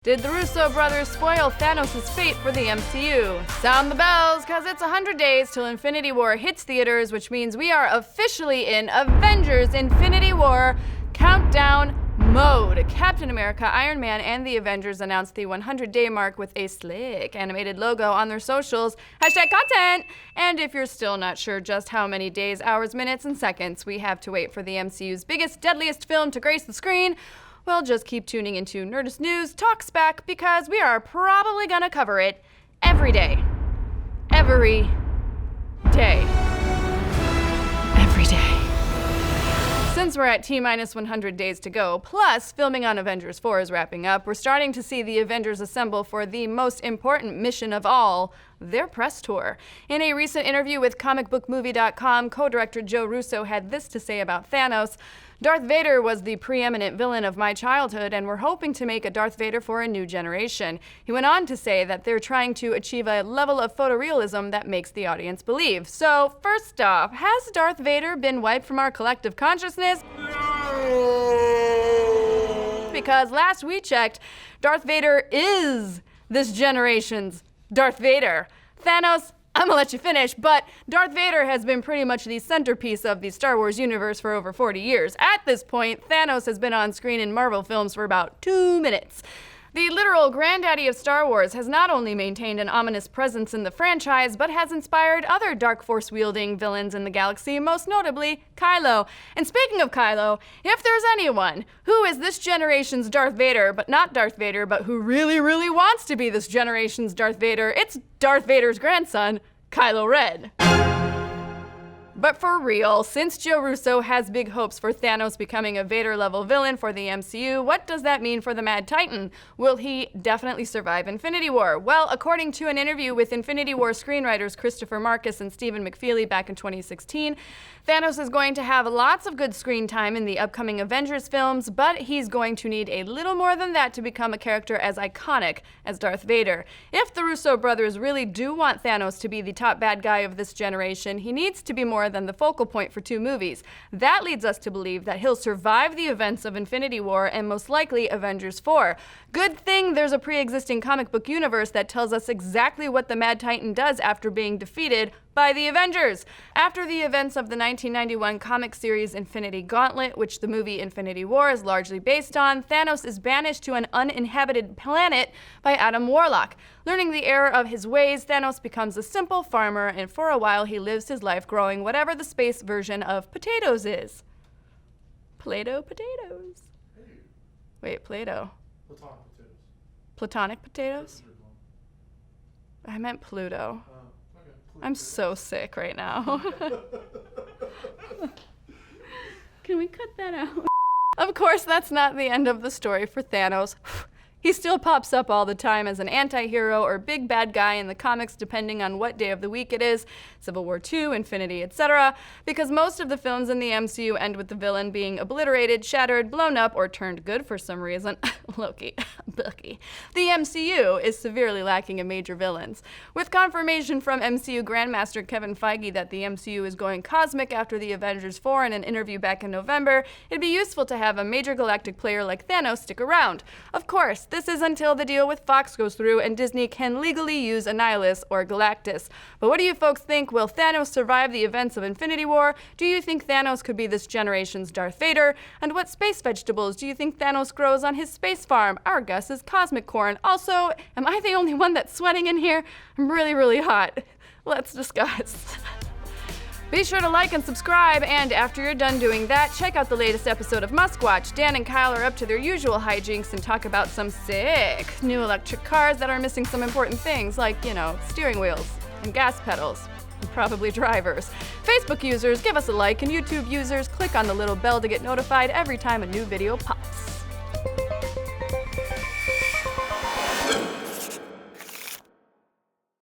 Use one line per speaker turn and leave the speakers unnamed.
Did the Russo Brothers spoil Thanos' fate for the MCU? Sound the bells, cause it's 100 days till Infinity War hits theaters, which means we are officially in Avengers Infinity War countdown mode. Captain America, Iron Man, and the Avengers announced the 100-day mark with a slick animated logo on their socials. #content! And if you're still not sure just how many days, hours, minutes, and seconds we have to wait for the MCU's biggest, deadliest film to grace the screen, well, just keep tuning into Nerdist News Talks Back, because we are probably gonna cover it every day. Every day. Every day. Since we're at T-minus 100 days to go, plus filming on Avengers 4 is wrapping up, we're starting to see the Avengers assemble for the most important mission of all, their press tour. In a recent interview with comicbookmovie.com, co-director Joe Russo had this to say about Thanos: "Darth Vader was the preeminent villain of my childhood, and we're hoping to make a Darth Vader for a new generation." He went on to say that they're trying to achieve a level of photorealism that makes the audience believe. So, first off, has Darth Vader been wiped from our collective consciousness? Because last we checked, Darth Vader is this generation's Darth Vader. Thanos, I'm gonna let you finish, but Darth Vader has been pretty much the centerpiece of the Star Wars universe for over 40 years. At this point, Thanos has been on screen in Marvel films for about 2 minutes. The literal granddaddy of Star Wars has not only maintained an ominous presence in the franchise, but has inspired other Dark Force-wielding villains in the galaxy, most notably Kylo. And speaking of Kylo, if there's anyone who is this generation's Darth Vader, but not Darth Vader, but who really, really wants to be this generation's Darth Vader, it's Darth Vader's grandson, Kylo Ren. But for real, since Joe Russo has big hopes for Thanos becoming a Vader-level villain for the MCU, what does that mean for the Mad Titan? Will he definitely survive Infinity War? Well, according to an interview with Infinity War screenwriters Christopher Marcus and Stephen McFeely back in 2016, Thanos is going to have lots of good screen time in the upcoming Avengers films, but he's going to need a little more than that to become a character as iconic as Darth Vader. If the Russo brothers really do want Thanos to be the top bad guy of this generation, he needs to be more than the focal point for 2 movies. That leads us to believe that he'll survive the events of Infinity War and most likely Avengers 4. Good thing there's a pre-existing comic book universe that tells us exactly what the Mad Titan does after being defeated by the Avengers. After the events of the 1991 comic series Infinity Gauntlet, which the movie Infinity War is largely based on, Thanos is banished to an uninhabited planet by Adam Warlock. Learning the error of his ways, Thanos becomes a simple farmer, and for a while he lives his life growing whatever the space version of potatoes is. Play-Doh potatoes. Wait, Play-Doh.
Platonic potatoes.
Platonic potatoes? I meant Pluto.
Okay.
I'm so sick right now. Can we cut that out? Of course, that's not the end of the story for Thanos. He still pops up all the time as an anti-hero or big bad guy in the comics, depending on what day of the week it is, Civil War II, Infinity, etc., because most of the films in the MCU end with the villain being obliterated, shattered, blown up, or turned good for some reason. Loki. Bucky. The MCU is severely lacking in major villains. With confirmation from MCU Grandmaster Kevin Feige that the MCU is going cosmic after the Avengers 4 in an interview back in November, it'd be useful to have a major galactic player like Thanos stick around. Of course, this is until the deal with Fox goes through and Disney can legally use Annihilus or Galactus. But what do you folks think? Will Thanos survive the events of Infinity War? Do you think Thanos could be this generation's Darth Vader? And what space vegetables do you think Thanos grows on his space farm? Our guess is cosmic corn. Also, am I the only one that's sweating in here? I'm really, really hot. Let's discuss. Be sure to like and subscribe, and after you're done doing that, check out the latest episode of Must Watch. Dan and Kyle are up to their usual hijinks and talk about some sick new electric cars that are missing some important things, like, steering wheels and gas pedals, and probably drivers. Facebook users, give us a like, and YouTube users, click on the little bell to get notified every time a new video pops.